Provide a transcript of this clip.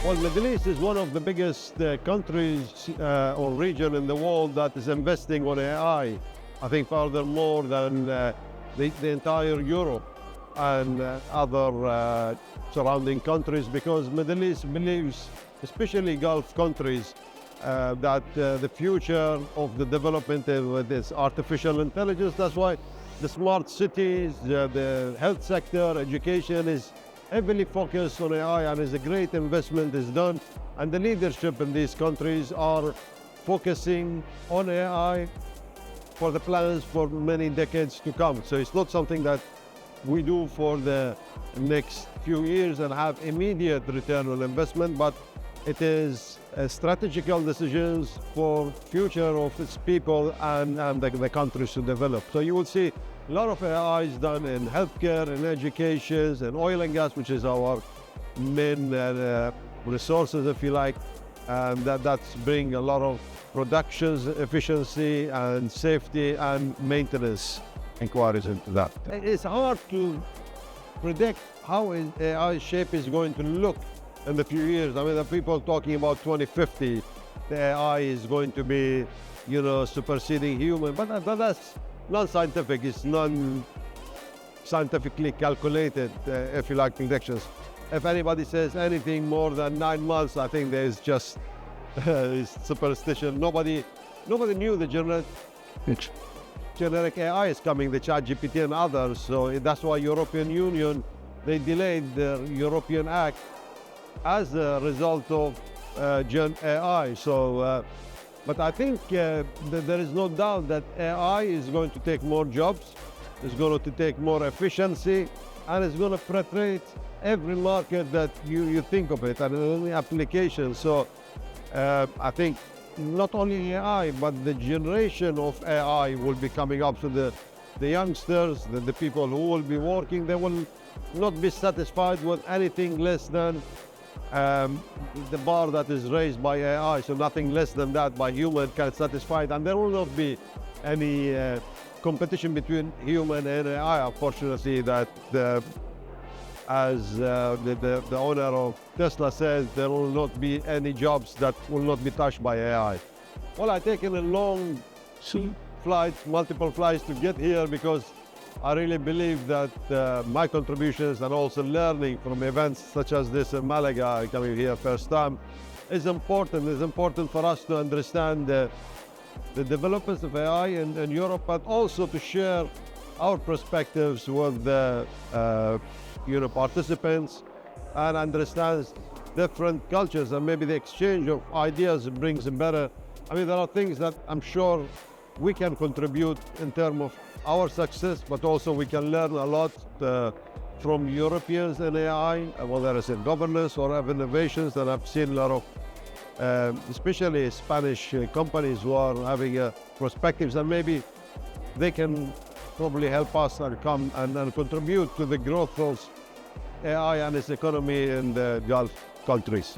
Well, Middle East is one of the biggest countries or region in the world that is investing on AI. I think furthermore than the entire Europe and other surrounding countries, because Middle East believes, especially Gulf countries, that the future of the development with this artificial intelligence. That's why the smart cities, the health sector, education is heavily focused on AI, and is a great investment is done. And the leadership in these countries are focusing on AI for the plans for many decades to come. So it's not something that we do for the next few years and have immediate return on investment, but it is strategical decisions for future of its people and the countries to develop. So you will see a lot of AI is done in healthcare, in education, and oil and gas, which is our main resources, if you like, and that's bring a lot of production efficiency and safety and maintenance inquiries into that. It's hard to predict how AI shape is going to look in the few years. I mean, the people talking about 2050, the AI is going to be, superseding human, but that's non-scientific. It's non-scientifically calculated, if you like, predictions. If anybody says anything more than 9 months, I think there's just superstition. Nobody knew the generic AI is coming, the ChatGPT and others. So that's why European Union, they delayed the European Act as a result of Gen AI. So, but I think that there is no doubt that AI is going to take more jobs, it's going to take more efficiency, and it's going to penetrate every market that you think of it and any application. So I think not only AI, but the generation of AI will be coming up. So the youngsters, the people who will be working, they will not be satisfied with anything less than the bar that is raised by AI. So nothing less than that by human can satisfy it. And there will not be any competition between human and AI. Unfortunately, that as the owner of Tesla says, there will not be any jobs that will not be touched by AI. Well, I've taken a long flights, multiple flights to get here, because I really believe that my contributions and also learning from events such as this in Malaga, coming here first time, is important. It's important for us to understand the developments of AI in Europe, but also to share our perspectives with the participants and understand different cultures, and maybe the exchange of ideas brings them better. I mean, there are things that I'm sure we can contribute in terms of our success, but also we can learn a lot from Europeans in AI, whether it's in governance or innovations. And I've seen a lot of, especially Spanish companies who are having perspectives, and maybe they can probably help us and come and contribute to the growth of AI and its economy in the Gulf countries.